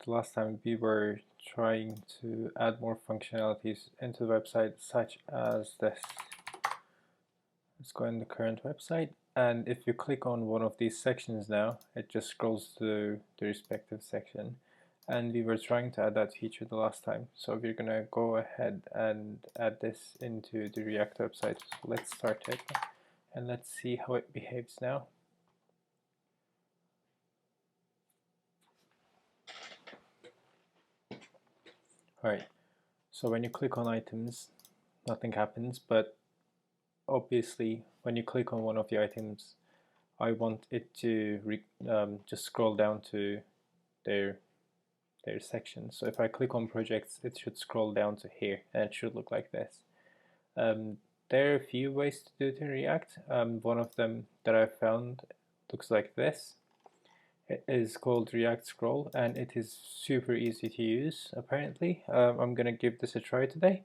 the last time we were trying to add more functionalities into the website, such as this. Let's go in the current website, and if you click on one of these sections now, it just scrolls to the respective section. And we were trying to add that feature the last time, so we're gonna go ahead and add this into the React website. So let's start it, and let's see how it behaves now. Alright, so when you click on items, nothing happens, but obviously when you click on one of the items, I want it to just scroll down to their section. So if I click on projects, it should scroll down to here, and it should look like this. There are a few ways to do it in React. One of them that I found looks like this. It is called React Scroll, and it is super easy to use, apparently. I'm gonna give this a try today.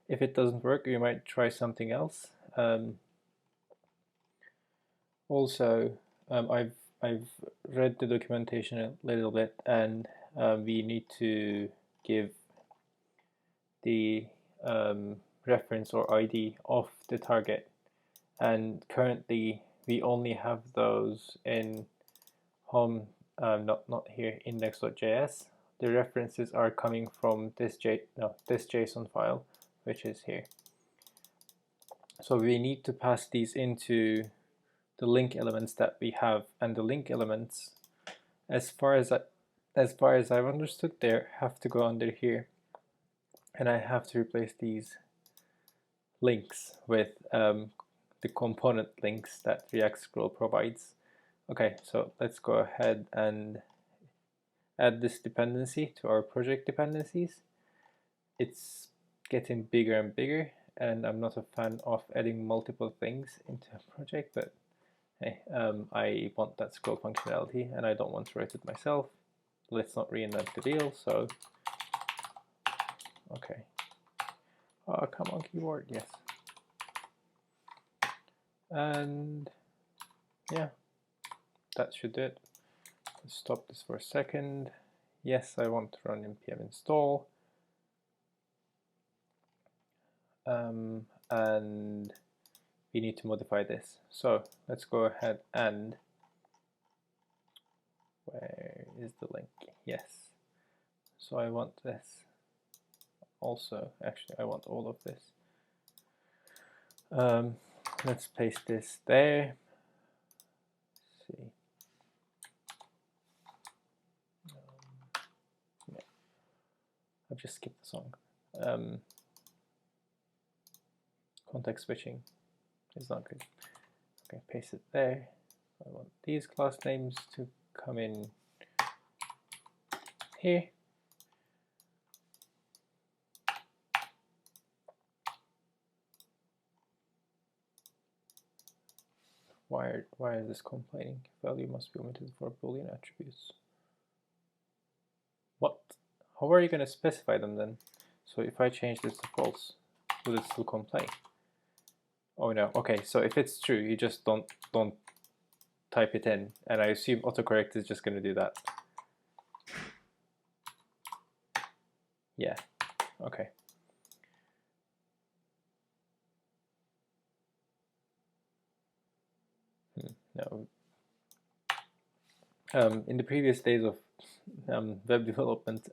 If it doesn't work, we might try something else. Also, I've read the documentation a little bit, and we need to give the reference or ID of the target, and currently we only have those in home, not here, index.js. The references are coming from this JSON file, which is here. So we need to pass these into the link elements that we have, and the link elements, as far as I've understood, they have to go under here, and I have to replace these links with the component links that React Scroll provides. Okay, so let's go ahead and add this dependency to our project dependencies. It's getting bigger and bigger, and I'm not a fan of adding multiple things into a project, but hey, I want that scroll functionality, and I don't want to write it myself. Let's not reinvent the wheel, so okay. Oh, come on, keyboard, yes. And yeah, that should do it. Let's stop this for a second. Yes, I want to run npm install. And we need to modify this. So let's go ahead and, where is the link? Yes. So I want this. Also, actually, I want all of this. Let's paste this there. Let's see. Yeah. I've just skipped the song. Context switching is not good. Okay, paste it there. I want these class names to come in here. Why is this complaining? Value must be omitted for Boolean attributes. What? How are you going to specify them then? So if I change this to false, will it still complain? Oh no. Okay, so if it's true, you just don't type it in, and I assume autocorrect is just going to do that. Yeah. Okay. No. In the previous days of web development,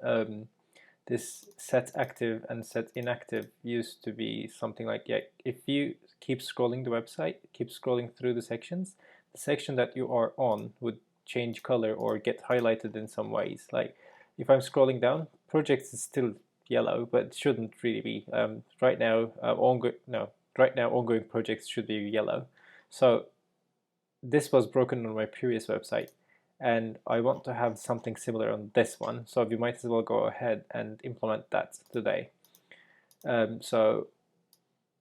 this set active and set inactive used to be something like, yeah, if you keep scrolling the website, keep scrolling through the sections, the section that you are on would change color or get highlighted in some ways. Like if I'm scrolling down, projects is still yellow, but it shouldn't really be. Right now, ongoing projects should be yellow. So this was broken on my previous website, and I want to have something similar on this one, so we might as well go ahead and implement that today. So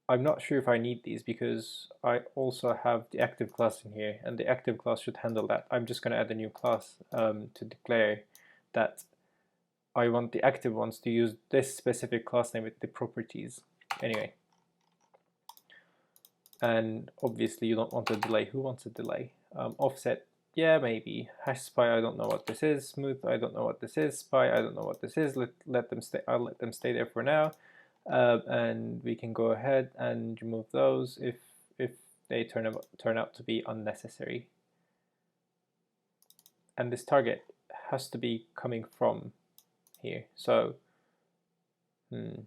I'm not sure if I need these, because I also have the active class in here, and the active class should handle that. I'm just going to add a new class to declare that I want the active ones to use this specific class name with the properties. Anyway, and obviously you don't want a delay. Who wants a delay? Offset yeah, maybe. Hash spy, I don't know what this is. Smooth, I don't know what this is. Spy, I don't know what this is. Let them stay. I'll let them stay there for now, and we can go ahead and remove those if they turn out to be unnecessary. And this target has to be coming from here. So, yeah,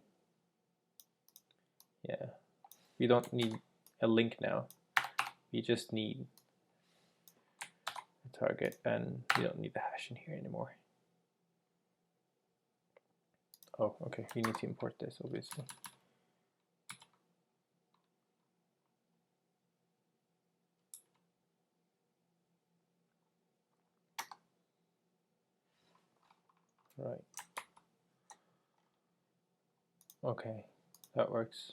we don't need a link now. We just need a target, and we don't need the hash in here anymore. Oh, okay, we need to import this, obviously. Right. Okay, that works.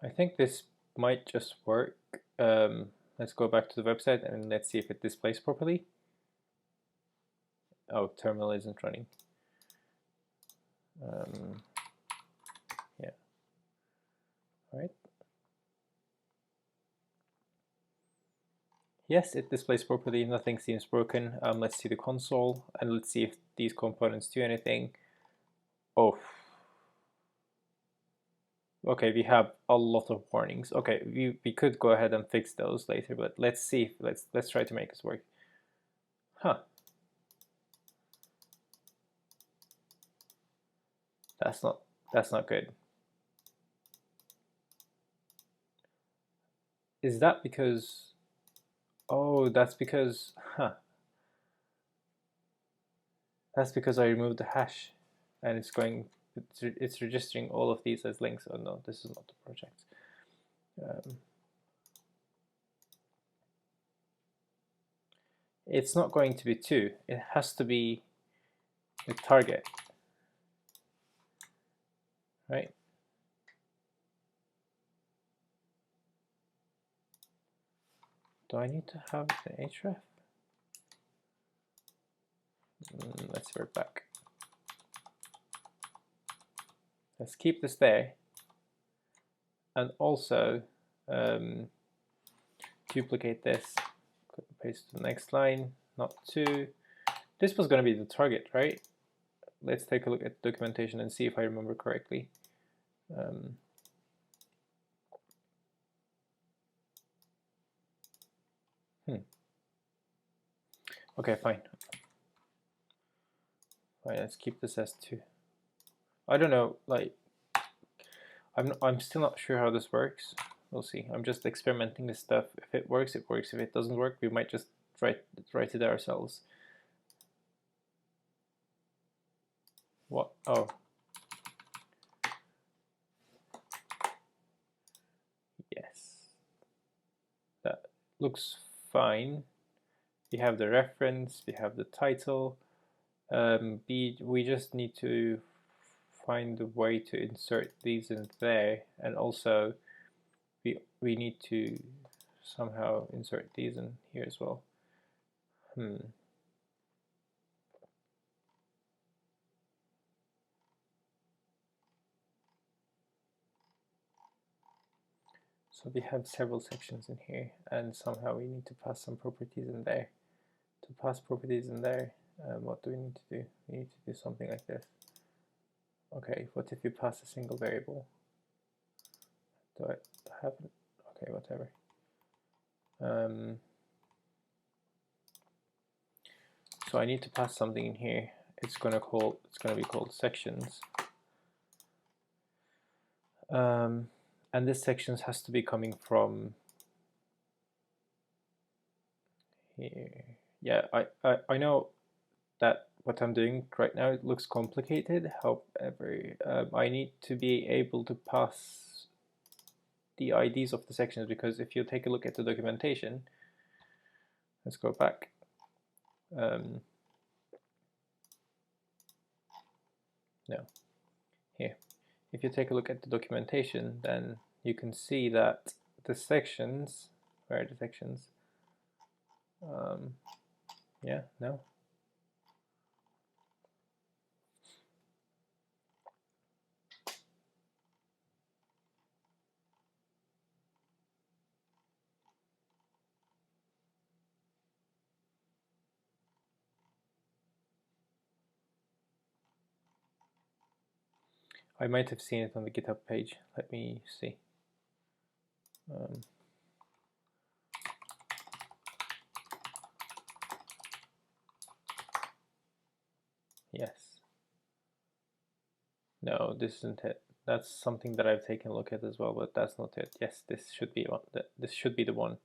I think this might just work. Let's go back to the website and let's see if it displays properly. Oh, terminal isn't running. Yeah. All right. Yes, it displays properly. Nothing seems broken. Let's see the console and let's see if these components do anything. Oh. Okay, we have a lot of warnings. Okay, we could go ahead and fix those later, but let's see. Let's try to make this work. Huh. That's not good. Is that because? Oh, that's because. Huh. That's because I removed the hash, and it's registering all of these as links. Oh no, this is not the project. It's not going to be 2. It has to be the target, right? Do I need to have the href? Let's revert back. Let's keep this there, and also duplicate this. Paste to the next line. Not 2. This was going to be the target, right? Let's take a look at the documentation and see if I remember correctly. Okay, fine. Fine, let's keep this as 2. I don't know, like, I'm still not sure how this works. We'll see. I'm just experimenting this stuff. If it works, it works. If it doesn't work, we might just write it ourselves. What? Oh. Yes. That looks fine. We have the reference, we have the title. We just need to find a way to insert these in there, and also we need to somehow insert these in here as well. So we have several sections in here, and somehow we need to pass some properties in there. To pass properties in there, what do we need to do? We need to do something like this. Okay, what if we pass a single variable? Do I have it? Okay, whatever. So I need to pass something in here. It's gonna be called sections. And this sections has to be coming from here. Yeah, I know that what I'm doing right now, it looks complicated. However, I need to be able to pass the IDs of the sections, because if you take a look at the documentation, let's go back. No, here. If you take a look at the documentation, then you can see that the sections, where are the sections? Yeah, no. I might have seen it on the GitHub page. Let me see. Yes. No, this isn't it. That's something that I've taken a look at as well, but that's not it. Yes, this should be one. This should be the one.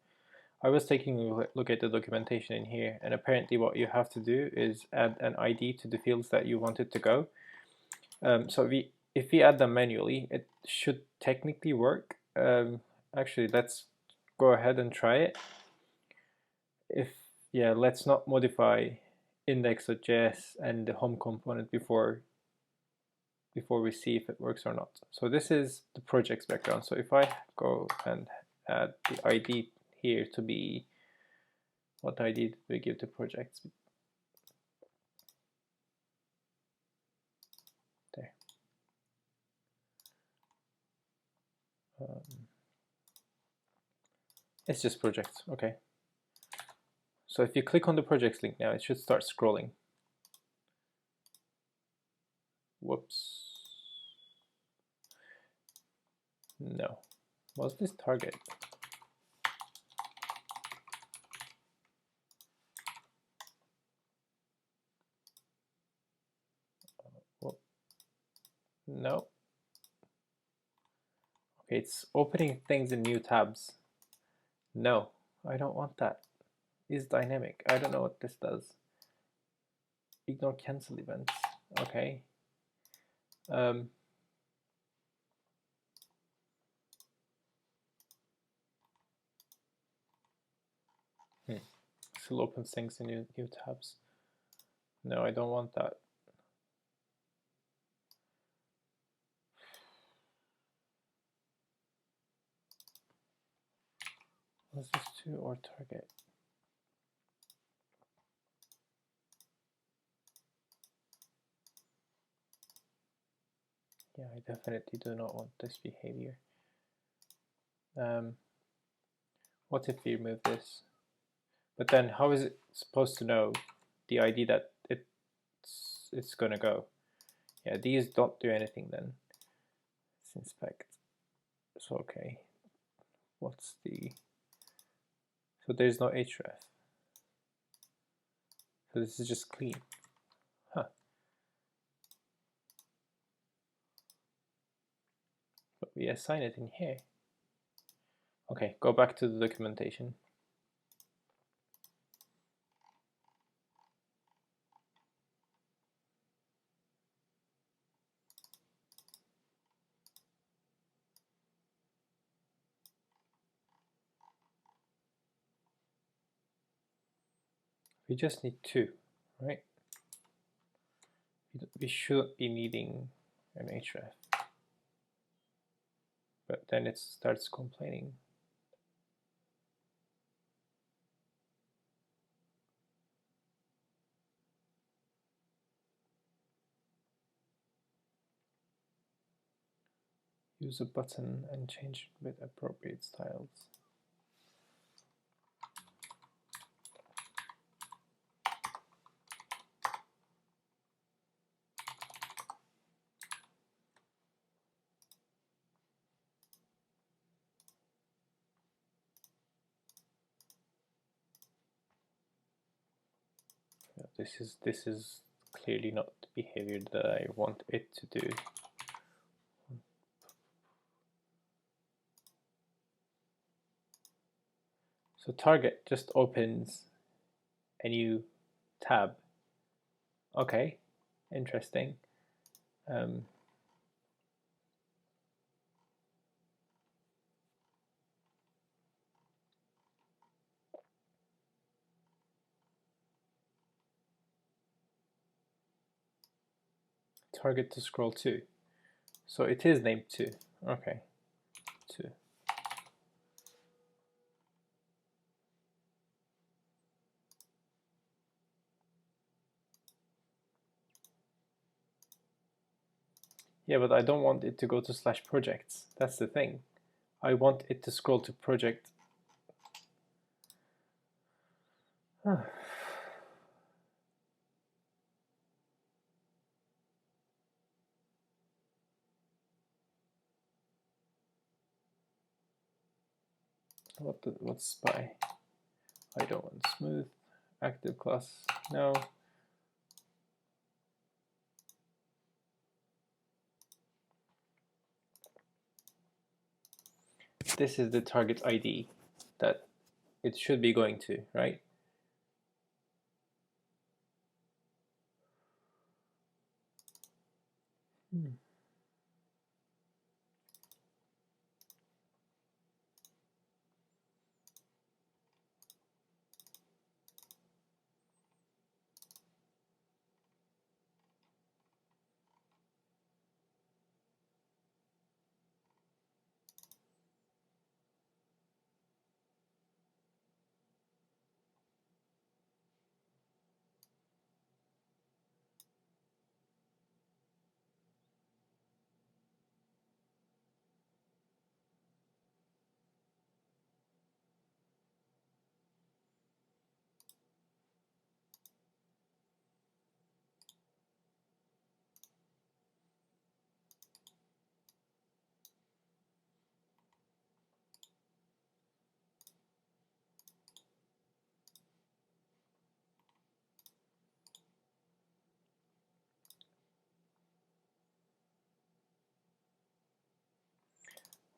I was taking a look at the documentation in here, and apparently what you have to do is add an ID to the fields that you want it to go. So if we add them manually, it should technically work. Actually, let's go ahead and try it. Let's not modify index.js and the home component before we see if it works or not. So this is the project's background. So if I go and add the ID here to be, what ID did we give to projects? There. It's just projects, okay. So if you click on the projects link now, it should start scrolling. Whoops. No. Was this target? No. Okay, it's opening things in new tabs. No, I don't want that. Is dynamic. I don't know what this does. Ignore cancel events. Okay. Still opens things in new tabs. No, I don't want that. Was this to or target? Yeah, I definitely do not want this behavior. What if we remove this? But then how is it supposed to know the ID that it's gonna go? Yeah, these don't do anything then. Let's inspect. So okay. What's the, so there's no href. So this is just clean. Huh. But we assign it in here. Okay, go back to the documentation. We just need two, right? We should be needing an href. But then it starts complaining. Use a button and change it with appropriate styles. Yeah, this is clearly not the behavior that I want it to do. So target just opens a new tab. Okay, interesting. Target to scroll to. So it is named to. Okay, to. Yeah, but I don't want it to go to /projects. That's the thing. I want it to scroll to project. what's spy? I don't want smooth. Active class, no. This is the target ID that it should be going to, right?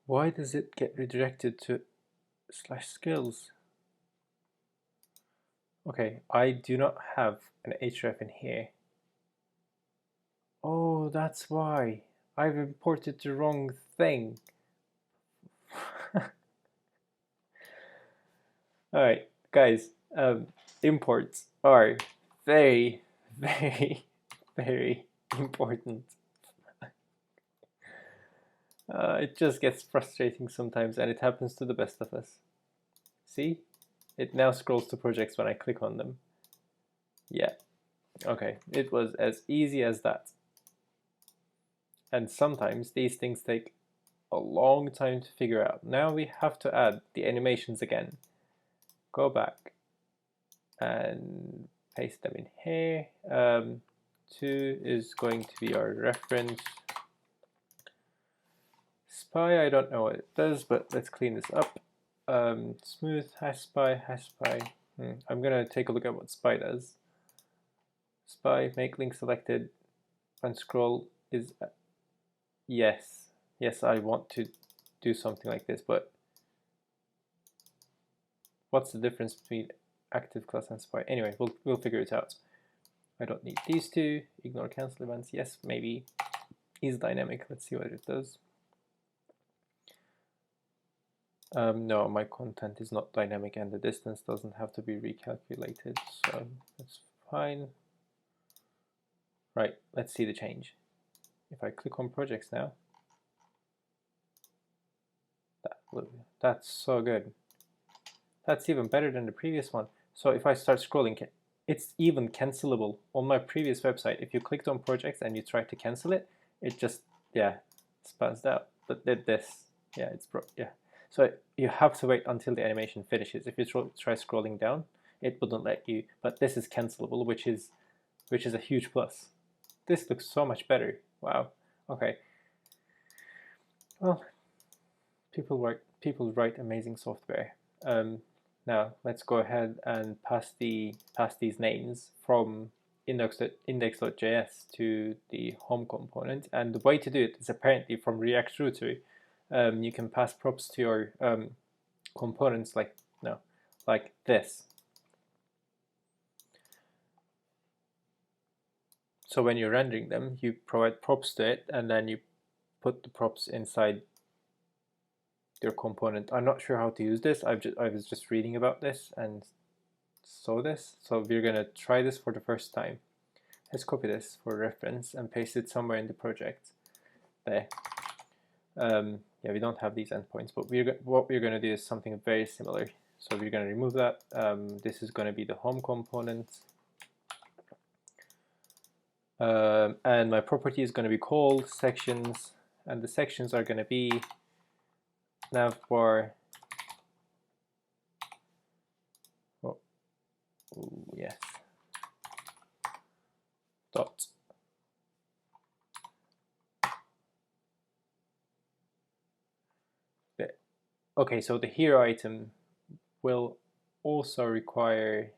Why does it get redirected to /skills? Okay, I do not have an href in here. Oh, that's why. I've imported the wrong thing. Alright, guys, imports are very, very, very important. It just gets frustrating sometimes, and it happens to the best of us. See? It now scrolls to projects when I click on them. Yeah. Okay, it was as easy as that. And sometimes these things take a long time to figure out. Now we have to add the animations again. Go back and paste them in here. 2 is going to be our reference. Spy, I don't know what it does, but let's clean this up. Smooth, #spy, #spy. I'm gonna take a look at what spy does. Spy, make link selected, unscroll is, yes, I want to do something like this, but what's the difference between active class and spy? Anyway, we'll figure it out. I don't need these two. Ignore cancel events. Yes, maybe. Is dynamic. Let's see what it does. No, my content is not dynamic, and the distance doesn't have to be recalculated, so that's fine. Right, let's see the change. If I click on projects now, that's so good. That's even better than the previous one. So if I start scrolling, it's even cancelable. On my previous website, if you clicked on projects and you tried to cancel it, it just, yeah, spazzed out. But did this, yeah, it's broke, yeah. So you have to wait until the animation finishes. If you try scrolling down, it wouldn't let you. But this is cancelable, which is a huge plus. This looks so much better. Wow. Okay. Well, people write amazing software. Now let's go ahead and pass these names from index.js to the home component. And the way to do it is apparently from React Router. You can pass props to your components like this. So when you're rendering them, you provide props to it, and then you put the props inside your component. I'm not sure how to use this. I was just reading about this and saw this. So we're gonna try this for the first time. Let's copy this for reference and paste it somewhere in the project. There. Yeah, we don't have these endpoints, but what we're gonna do is something very similar. So we're gonna remove that. This is gonna be the home component. And my property is going to be called sections, and the sections are going to be navbar. Oh, yes. Dot. okay, so the hero item will also require,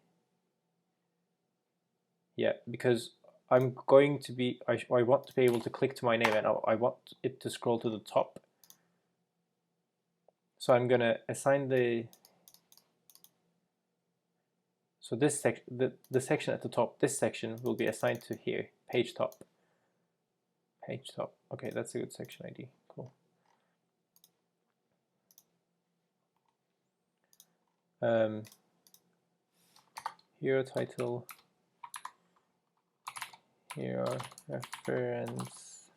yeah, because I'm going to be, I want to be able to click to my name, and I want it to scroll to the top. So I'm going to assign so this the section at the top, this section will be assigned to here, page top. Page top. Okay, that's a good section ID. Cool. Hero title, hero reference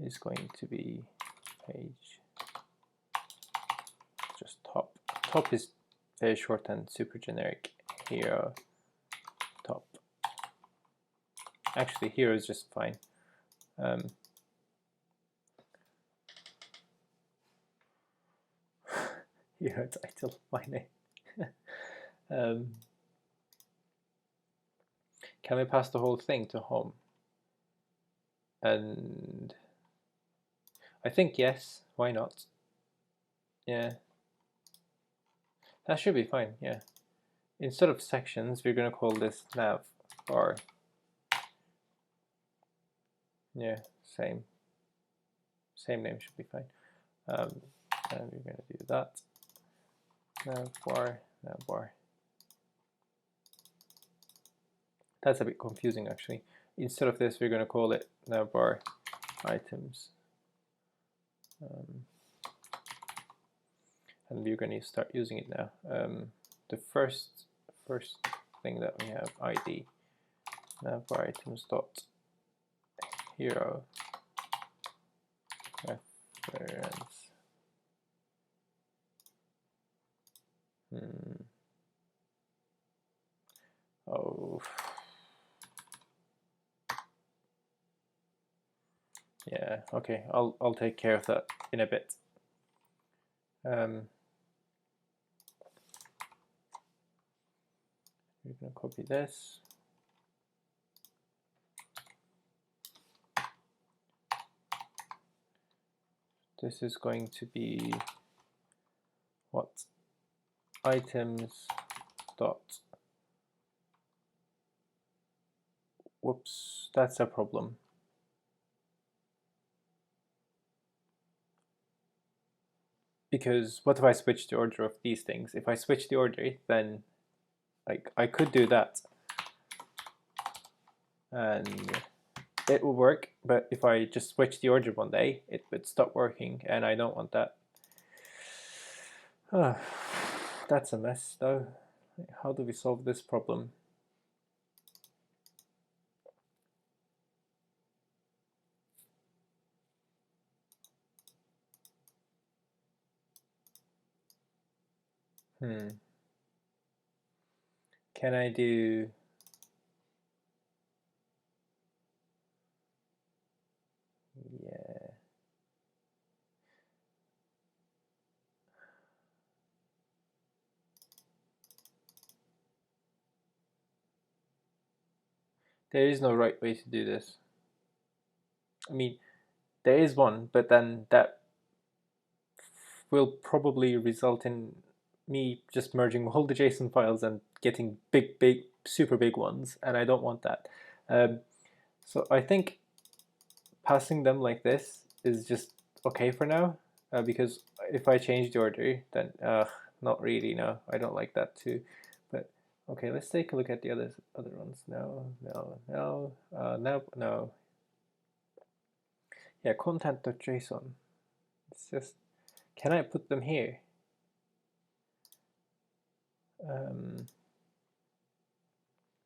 is going to be page just top. Top is very short and super generic. Hero top. Actually, hero is just fine. Hero title, my name. Can we pass the whole thing to home? And I think yes, why not? Yeah, that should be fine, yeah. Instead of sections, we're going to call this Navbar. Yeah, same name should be fine. And we're going to do that. Navbar. That's a bit confusing actually. Instead of this, we're going to call it Navbar items. And we're going to start using it now. The first thing that we have, ID, Navbar items dot hero reference. Oh, yeah. Okay, I'll take care of that in a bit. We're gonna copy this. This is going to be what? Items dot. Whoops, that's a problem. Because what if I switch the order of these things? If I switch the order, then like I could do that and it will work, but if I just switch the order one day, it would stop working, and I don't want that. That's a mess though. How do we solve this problem? Can I do... Yeah. There is no right way to do this. I mean, there is one, but then that will probably result in me just merging all the JSON files and getting big, super big ones, and I don't want that. So I think passing them like this is just okay for now, because if I change the order, then not really, no, I don't like that too. But okay, let's take a look at the other ones. No. Yeah, content.json. It's just, can I put them here?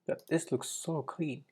But this looks so clean.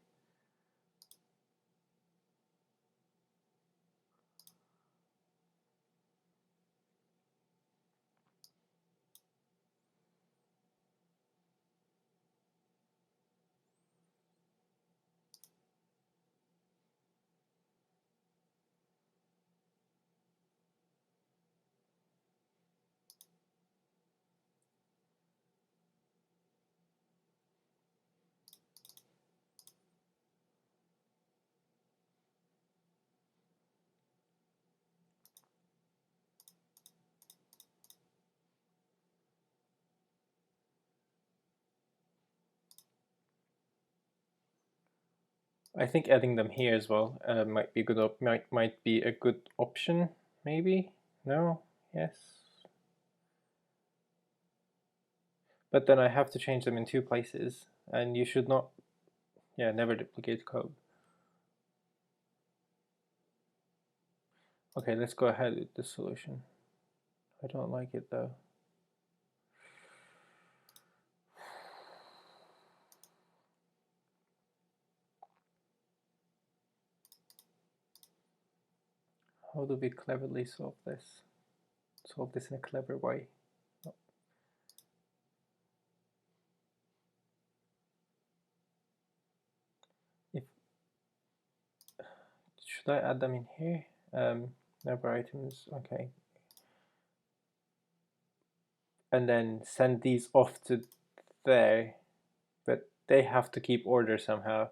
I think adding them here as well might be a good might be a good option. Maybe no, yes. But then I have to change them in 2 places, and you should not, yeah, never duplicate code. Okay, let's go ahead with this solution. I don't like it though. How do we cleverly solve this? Solve this in a clever way. If should I add them in here? Navbar items, okay. And then send these off to there, but they have to keep order somehow.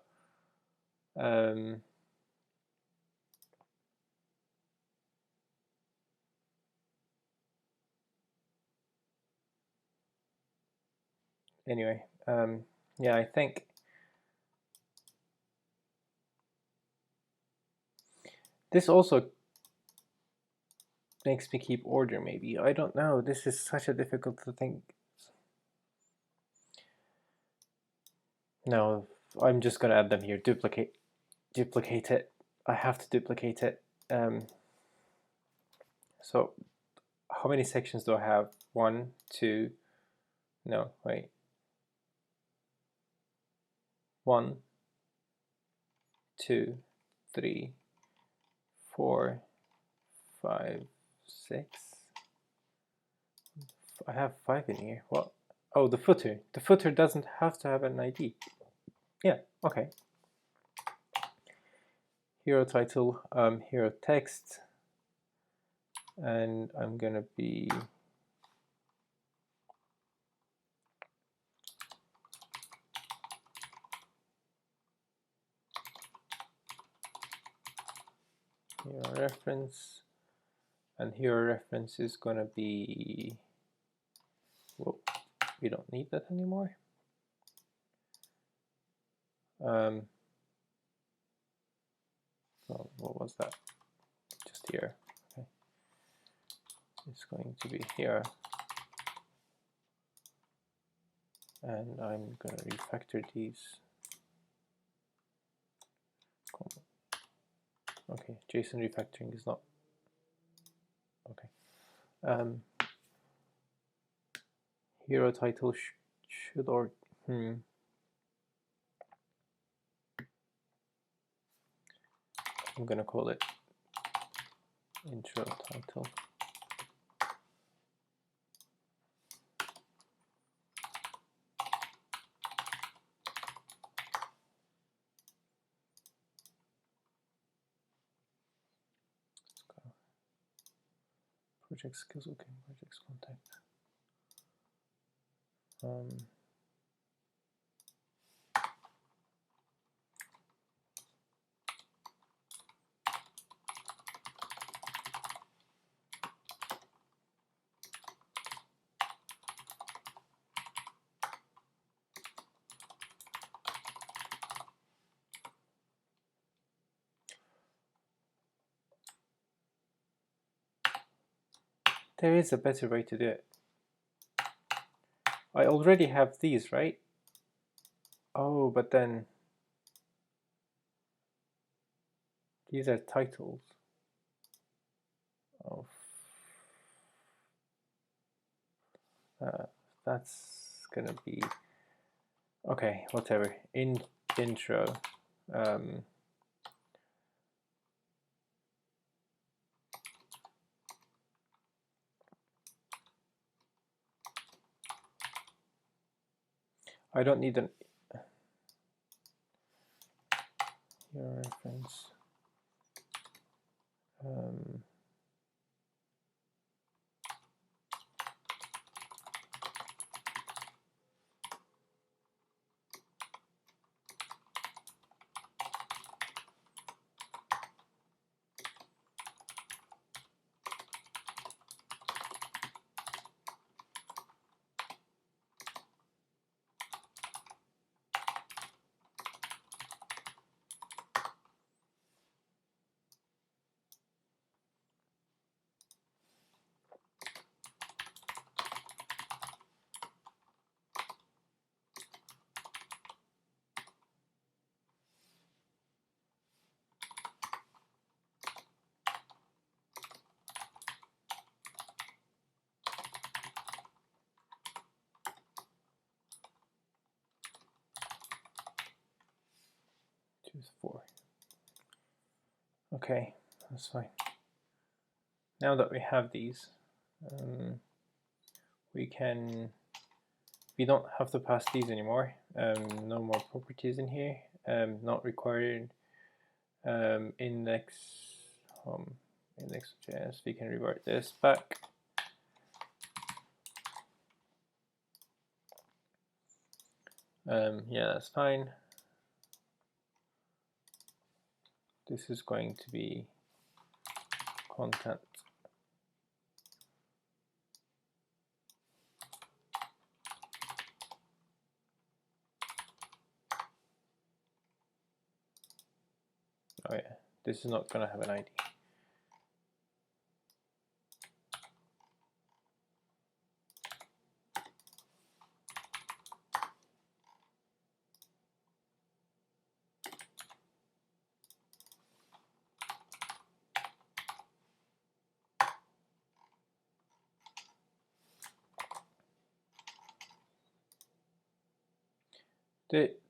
Anyway, yeah, I think this also makes me keep order, maybe. I don't know. This is such a difficult thing. No, I'm just gonna add them here. Duplicate it. I have to duplicate it. So how many sections do I have? 1, 2, no, wait. 1, 2, 3, 4, 5, 6. I have 5 in here. What? Oh, the footer. The footer doesn't have to have an ID. Yeah, okay. Hero title, hero text, and I'm gonna be hero reference, and hero reference is gonna be, whoa, we don't need that anymore. Oh, what was that? Just here. Okay. It's going to be here, and I'm gonna refactor these. Okay, JSON refactoring is not okay. Hero title should or I'm gonna call it intro title. Project skills, okay, projects contact. There is a better way to do it. I already have these, right? Oh, but then these are titles. Oh, that's gonna be okay. Whatever. Intro. I don't need an your reference. 2 is 4. Okay, that's fine. Now that we have these, we don't have to pass these anymore. No more properties in here. Not required. Index.js. We can revert this back. Yeah, that's fine. This is going to be content. Oh yeah, this is not going to have an ID.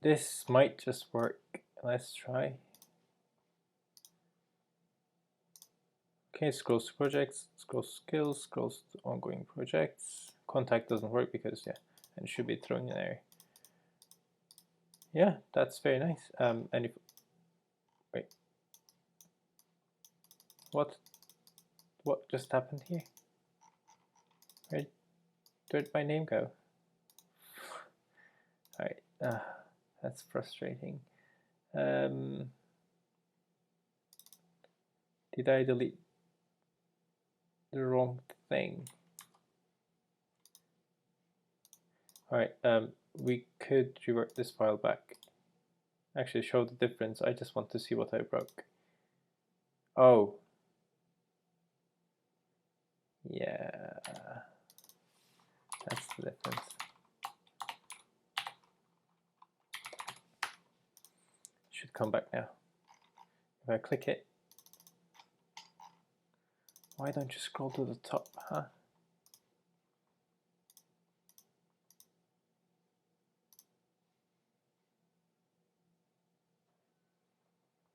This might just work. Let's try. Okay, scrolls to projects, scrolls to skills, scrolls to ongoing projects. Contact doesn't work because, yeah, and should be thrown in there. Yeah, that's very nice. And if, wait, what just happened here? Where'd my name go? All right, that's frustrating. Did I delete the wrong thing? All right, we could revert this file back. Actually show the difference. I just want to see what I broke. Oh. Yeah. That's the difference. Should come back now. If I click it. Why don't you scroll to the top, huh?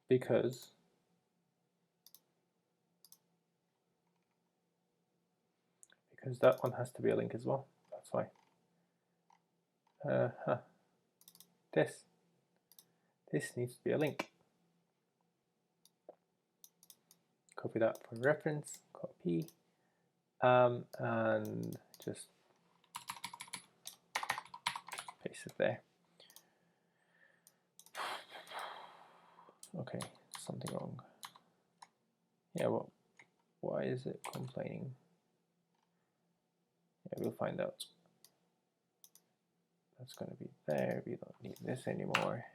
Because that one has to be a link as well. That's why. This needs to be a link. Copy that for reference. Copy, and just paste it there. Okay, something wrong. Yeah, well, why is it complaining? Yeah, we'll find out. That's going to be there. We don't need this anymore.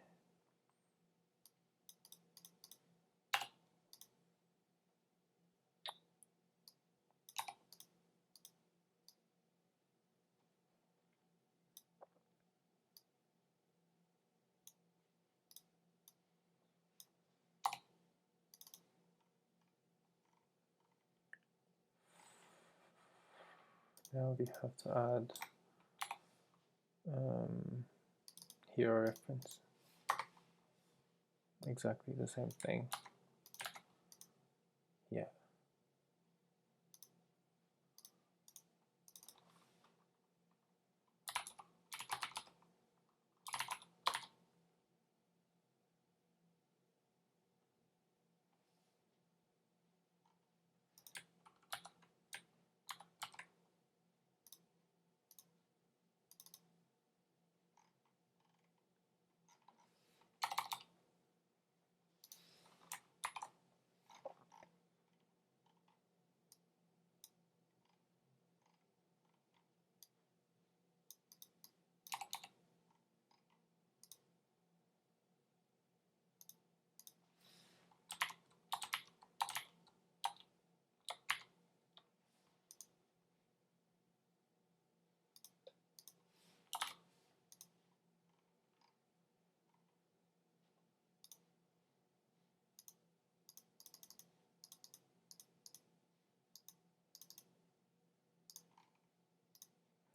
Now we have to add hero reference. Exactly the same thing. Yeah.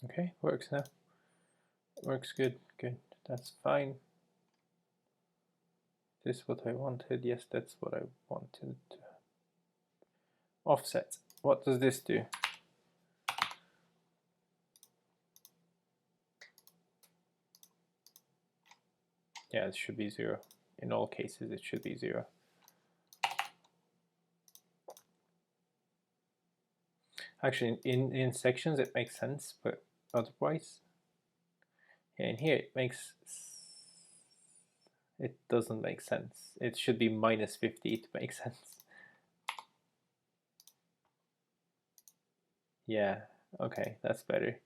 Okay, works now. Works good, good. That's fine. this what I wanted? Yes, that's what I wanted. Offset. What does this do? Yeah, it should be 0. In all cases, it should be 0. Actually, in sections it makes sense, but otherwise, yeah, in here it doesn't make sense. It should be -50 to make sense. Yeah, okay, that's better.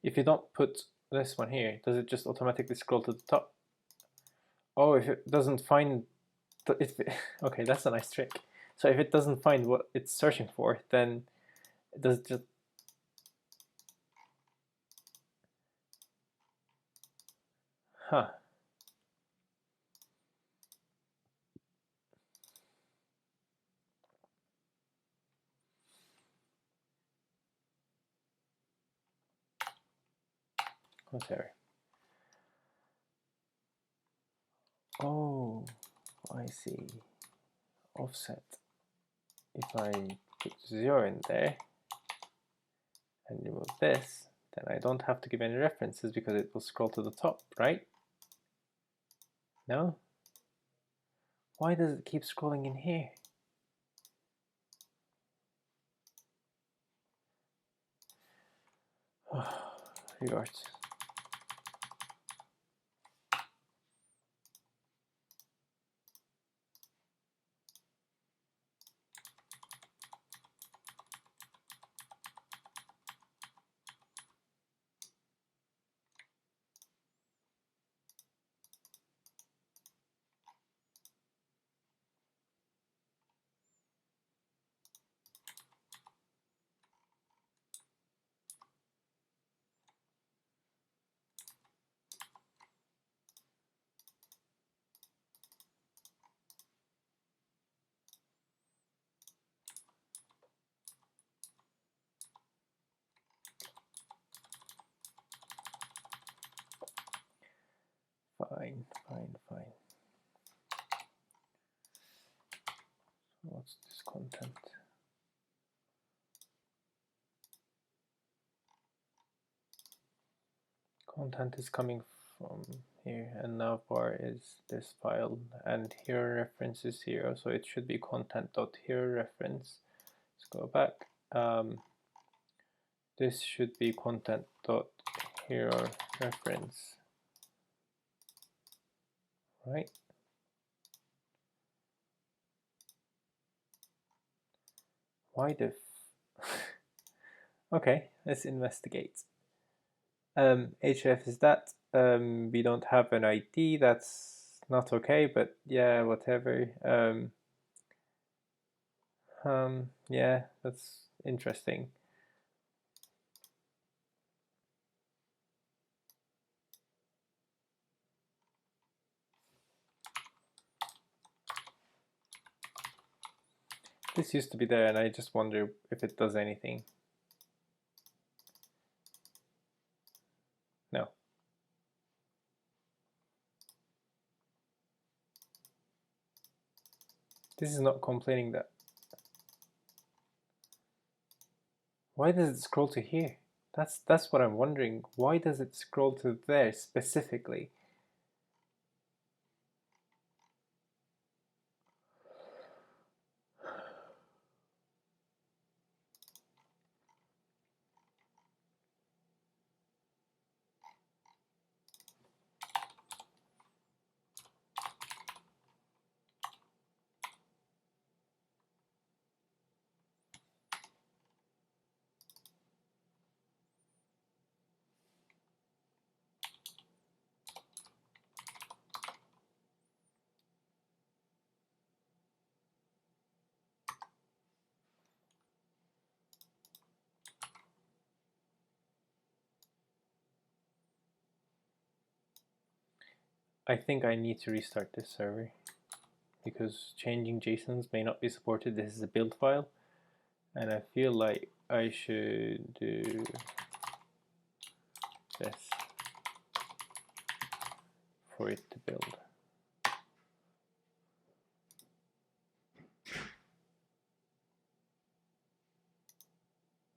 If you don't put this one here, does it just automatically scroll to the top? Oh, if it doesn't find, okay, that's a nice trick. So if it doesn't find what it's searching for, then it does just, huh. What's error? Oh, I see. Offset. If I put 0 in there and remove this, then I don't have to give any references because it will scroll to the top, right? No? Why does it keep scrolling in here? Revert. Fine. What's this content? Content is coming from here, and navbar is this file, and hero reference is 0, so it should be content.hero reference. Let's go back. This should be content.hero reference, right? Why the okay, let's investigate. href is that. We don't have an ID, that's not okay, but yeah, whatever. Yeah, that's interesting. This used to be there, and I just wonder if it does anything. No. This is not complaining that. Why does it scroll to here? That's what I'm wondering. Why does it scroll to there specifically? I think I need to restart this server because changing JSONs may not be supported. This is a build file, and I feel like I should do this for it to build.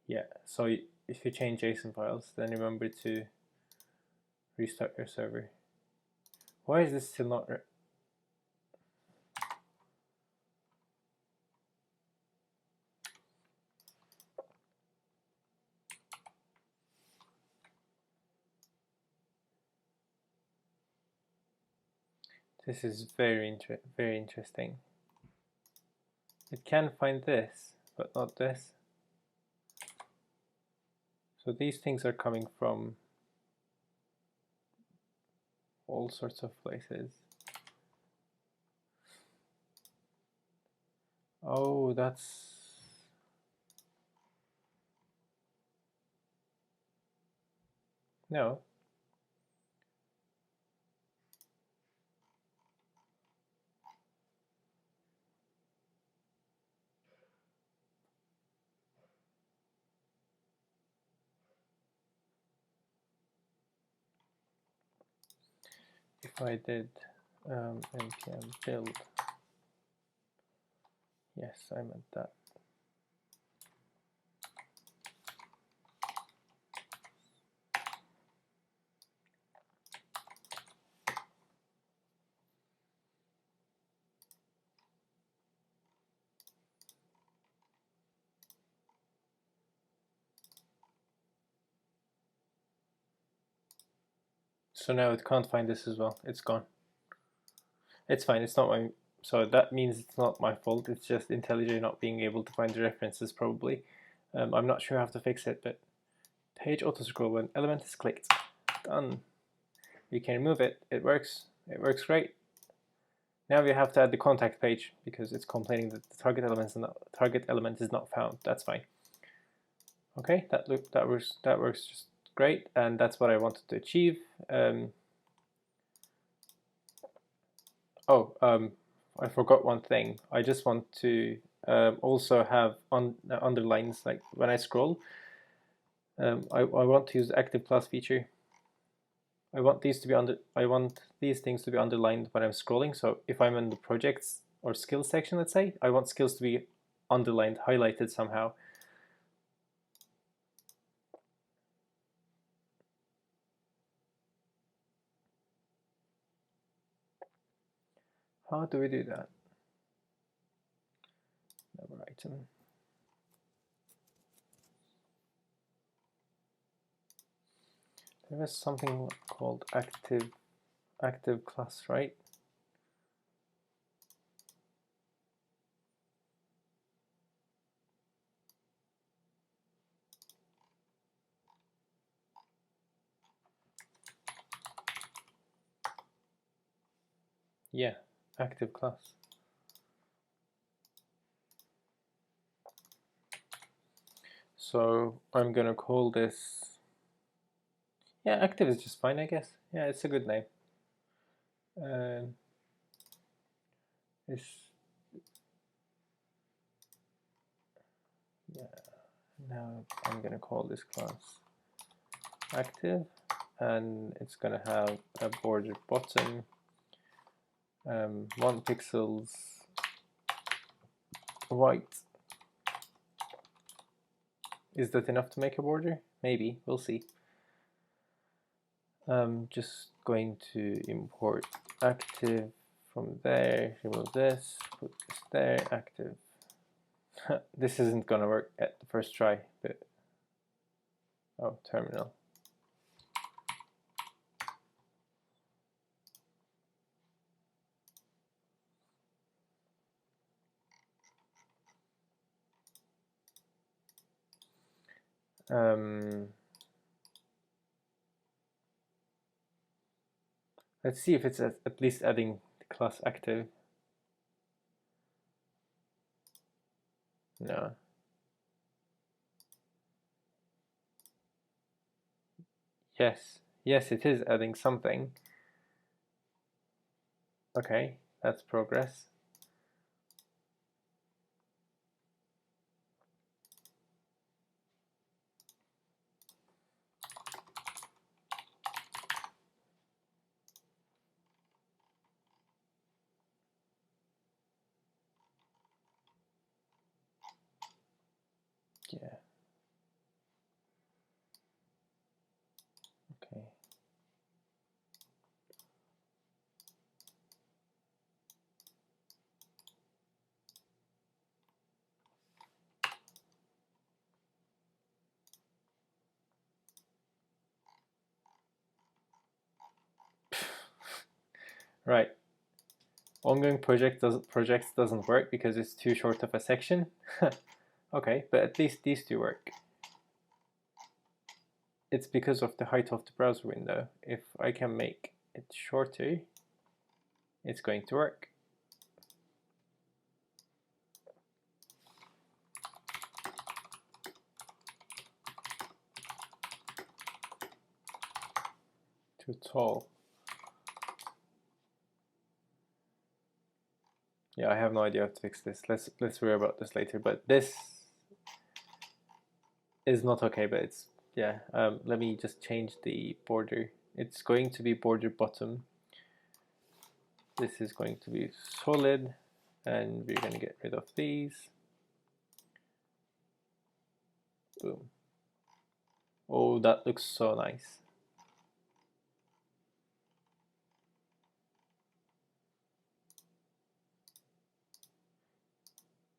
Yeah, so if you change JSON files, then remember to restart your server. Why is this still not? This is very interesting. It can find this, but not this. So these things are coming from all sorts of places. Oh, that's... No. If I did npm build, yes, I meant that. So now it can't find this as well. It's gone. It's fine. It's not my... So that means it's not my fault. It's just IntelliJ not being able to find the references, probably. I'm not sure how to fix it, but page auto scroll when element is clicked. Done. You can remove it. It works. It works great. Now we have to add the contact page because it's complaining that the target element is not found. That's fine. Okay, that works just great, and that's what I wanted to achieve. I forgot one thing. I just want to also have underlines, like when I scroll. I want to use the active class feature. I want these things to be underlined when I'm scrolling. So if I'm in the projects or skills section, let's say, I want skills to be underlined, highlighted somehow. How do we do that? Navbar item. There was something called active class, right? Yeah, active class. So I'm gonna call this, yeah, active is just fine, I guess. Yeah, it's a good name. Yeah, now I'm gonna call this class active, and it's gonna have a border bottom, 1 pixels white. Is that enough to make a border? Maybe, we'll see. Just going to import active from there, remove this, put this there, active. This isn't gonna work at the first try, but oh, terminal. Let's see if it's at least adding the class active. No. Yes, it is adding something. Okay, that's progress. Yeah. Okay. Right. Ongoing projects doesn't work because it's too short of a section. Okay, but at least these two work. It's because of the height of the browser window. If I can make it shorter, it's going to work. Too tall. Yeah, I have no idea how to fix this. Let's worry about this later. But this is not okay. But it's yeah. Let me just change the border. It's going to be border bottom. This is going to be solid, and we're going to get rid of these. Boom. Oh, that looks so nice.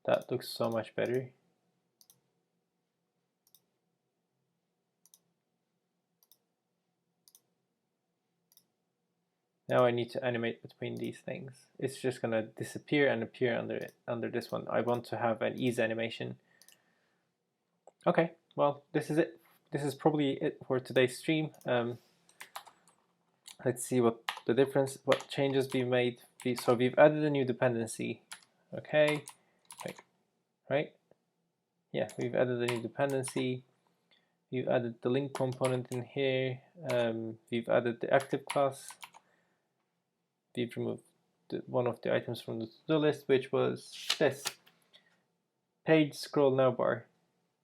That looks so much better. Now I need to animate between these things. It's just gonna disappear and appear under this one. I want to have an ease animation. Okay, well, this is it. This is probably it for today's stream. Let's see what changes we made. So we've added a new dependency. Okay, right? Yeah, we've added a new dependency. We've added the link component in here. We've added the active class. We've removed one of the items from the to-do list, which was this page scroll navbar.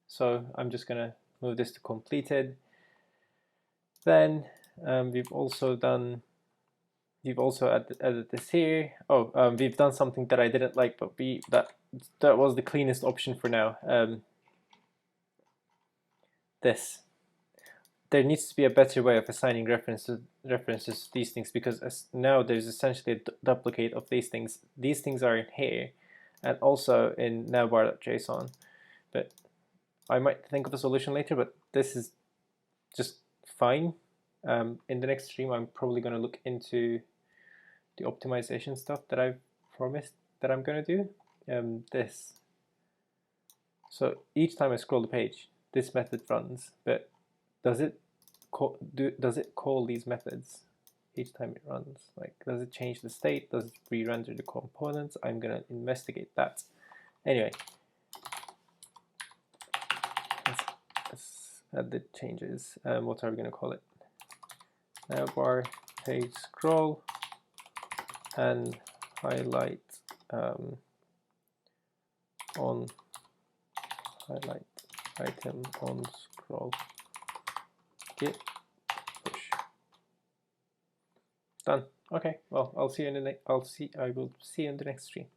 So I'm just gonna move this to completed. Then we've also added this here. Oh, we've done something that I didn't like, but that was the cleanest option for now. This. There needs to be a better way of assigning references to these things, because now there's essentially a duplicate of these things. These things are in here and also in navbar.json, but I might think of a solution later, but this is just fine. In the next stream, I'm probably going to look into the optimization stuff that I've promised that I'm going to do. This. So each time I scroll the page, this method runs, but does it call these methods each time it runs? Like, does it change the state? Does it re-render the components? I'm gonna investigate that. Anyway, let's add the changes. What are we gonna call it? Navbar page scroll and highlight on highlight item on scroll. Git push. Done. Okay. Well, I will see you in the next stream.